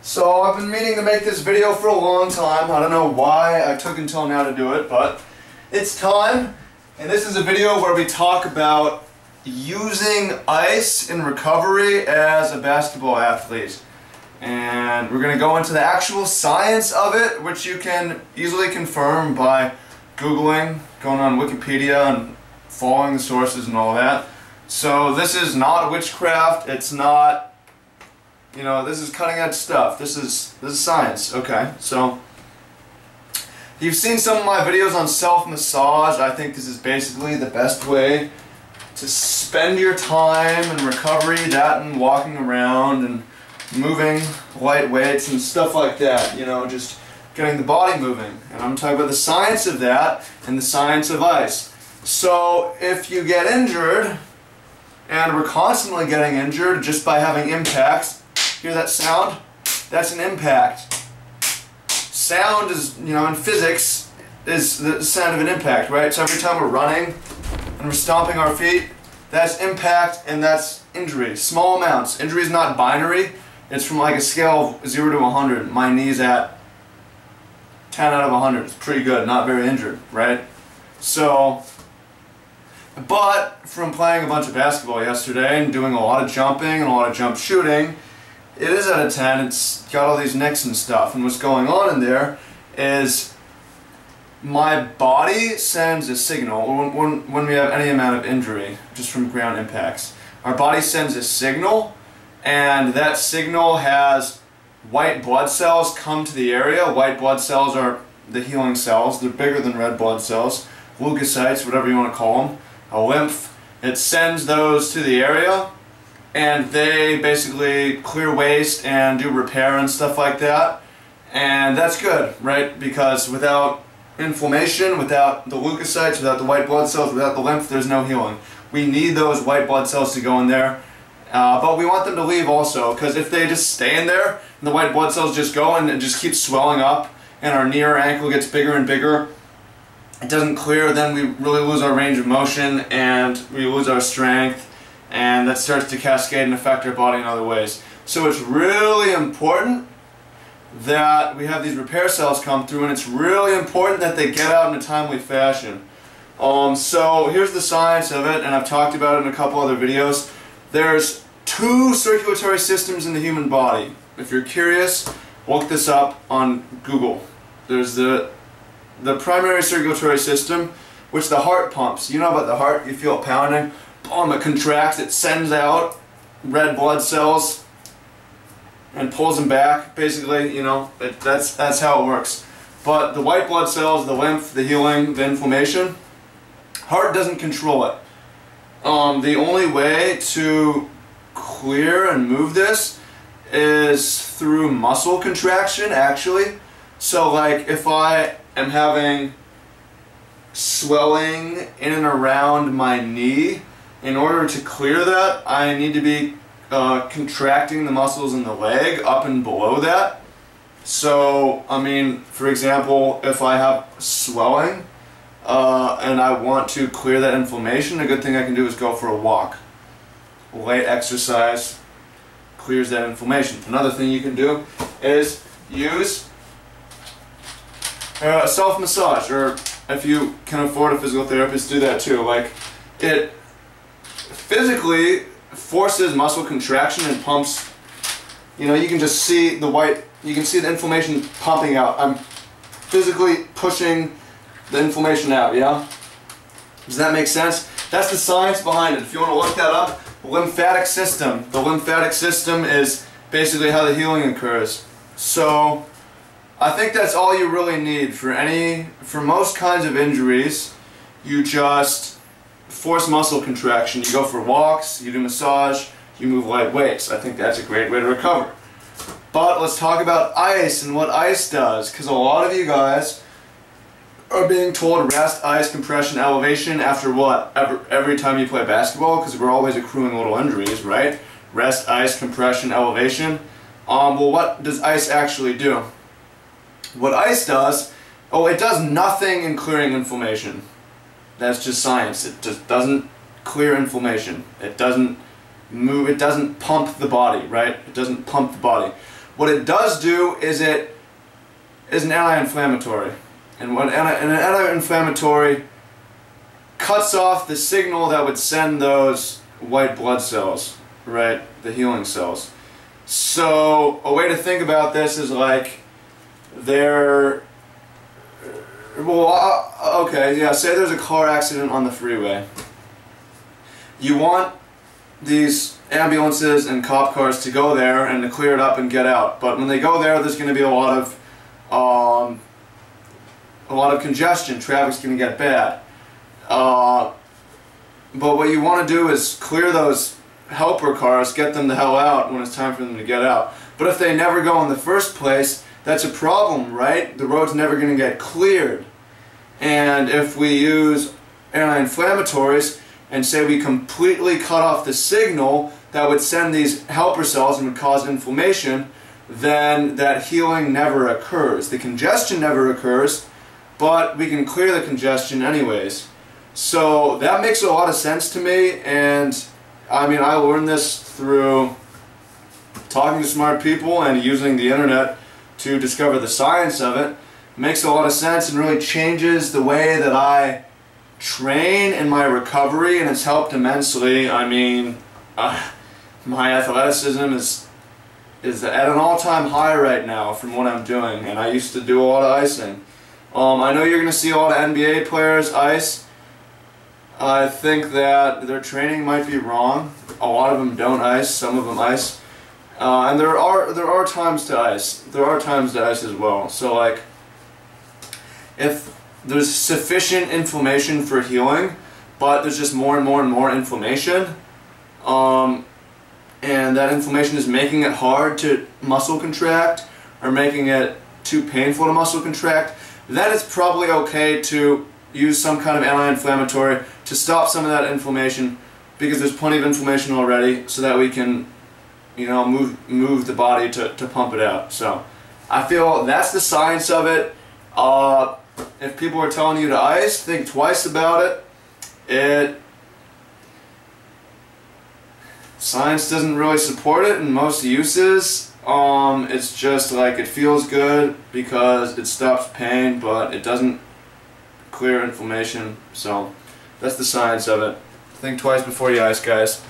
So I've been meaning to make this video for a long time. I don't know why I took until now to do it, but it's time. And this is a video where we talk about using ice in recovery as a basketball athlete. And we're going to go into the actual science of it, which you can easily confirm by Googling, going on Wikipedia and following the sources and all that. So this is not witchcraft, it's not, you know, this is cutting edge stuff. This is science, okay? So you've seen some of my videos on self-massage. I think this is basically the best way to spend your time in recovery, that and walking around and moving light weights and stuff like that, you know, just getting the body moving. And I'm talking about the science of that and the science of ice. So if you get injured, and we're constantly getting injured just by having impacts, hear that sound? That's an impact. Sound is, you know, in physics, is the sound of an impact, right? So every time we're running and we're stomping our feet, that's impact and that's injury. Small amounts. Injury is not binary. It's from like a scale of 0 to 100. My knee's at 10 out of 100. It's pretty good, not very injured, right? So, but from playing a bunch of basketball yesterday and doing a lot of jumping and a lot of jump shooting, it is out of 10. It's got all these nicks and stuff. And what's going on in there is my body sends a signal when we have any amount of injury just from ground impacts. Our body sends a signal, and that signal has white blood cells come to the area. White blood cells are the healing cells. They're bigger than red blood cells. Leukocytes, whatever you want to call them. A lymph. It sends those to the area, and they basically clear waste and do repair and stuff like that. And that's good, right? Because without inflammation, without the leukocytes, without the white blood cells, without the lymph, there's no healing. We need those white blood cells to go in there. But we want them to leave also, because if they just stay in there and the white blood cells just go and it just keeps swelling up and our knee or ankle gets bigger and bigger, it doesn't clear, then we really lose our range of motion and we lose our strength, and that starts to cascade and affect our body in other ways. So it's really important that we have these repair cells come through, and it's really important that they get out in a timely fashion. So here's the science of it, and I've talked about it in a couple other videos. There's 2 circulatory systems in the human body. If you're curious, look this up on Google. There's the primary circulatory system, which the heart pumps. You know about the heart, you feel it pounding, boom, it contracts, it sends out red blood cells and pulls them back, basically, you know, that's how it works. But the white blood cells, the lymph, the healing, the inflammation, heart doesn't control it. The only way to clear and move this is through muscle contraction, actually. So like if I am having swelling in and around my knee, in order to clear that, I need to be contracting the muscles in the leg up and below that. So, I mean, for example, if I have swelling and I want to clear that inflammation, a good thing I can do is go for a walk. Light exercise clears that inflammation. Another thing you can do is use self-massage, or if you can afford a physical therapist, do that too. Like, it physically forces muscle contraction and pumps, you know, you can just see the white, you can see the inflammation pumping out. I'm physically pushing the inflammation out, yeah? Does that make sense? That's the science behind it. If you want to look that up, the lymphatic system. The lymphatic system is basically how the healing occurs. So I think that's all you really need for most kinds of injuries. You just force muscle contraction. You go for walks, you do massage, you move light weights. I think that's a great way to recover. But let's talk about ice and what ice does, because a lot of you guys are being told rest, ice, compression, elevation after what? Every time you play basketball, because we're always accruing little injuries, right? Rest, ice, compression, elevation. Well, what does ice actually do? What ice does, it does nothing in clearing inflammation. That's just science. It just doesn't clear inflammation. It doesn't move, it doesn't pump the body, right? It doesn't pump the body. What it does do is it is an anti-inflammatory. And an anti-inflammatory cuts off the signal that would send those white blood cells, right? The healing cells. So a way to think about this is like okay, yeah, say there's a car accident on the freeway. You want these ambulances and cop cars to go there and to clear it up and get out. But when they go there, there's going to be a lot of congestion. Traffic's going to get bad. But what you want to do is clear those helper cars, get them the hell out when it's time for them to get out. But if they never go in the first place, that's a problem, right? The road's never going to get cleared. And if we use anti-inflammatories and say we completely cut off the signal that would send these helper cells and would cause inflammation, then that healing never occurs. The congestion never occurs, but we can clear the congestion anyways. So that makes a lot of sense to me, and I mean, I learned this through talking to smart people and using the internet to discover the science of it. It makes a lot of sense and really changes the way that I train in my recovery, and it's helped immensely. I mean, my athleticism is at an all-time high right now from what I'm doing, and I used to do a lot of icing. I know you're going to see a lot of NBA players ice. I think that their training might be wrong. A lot of them don't ice, some of them ice. And there are times to ice. There are times to ice as well. So like, if there's sufficient inflammation for healing, but there's just more and more and more inflammation, and that inflammation is making it hard to muscle contract or making it too painful to muscle contract, then it's probably okay to use some kind of anti-inflammatory to stop some of that inflammation, because there's plenty of inflammation already, so that we can, you know, move the body to pump it out. So I feel that's the science of it. If people are telling you to ice, think twice about it. Science doesn't really support it in most uses. It's just like it feels good because it stops pain, but it doesn't clear inflammation. So that's the science of it. Think twice before you ice, guys.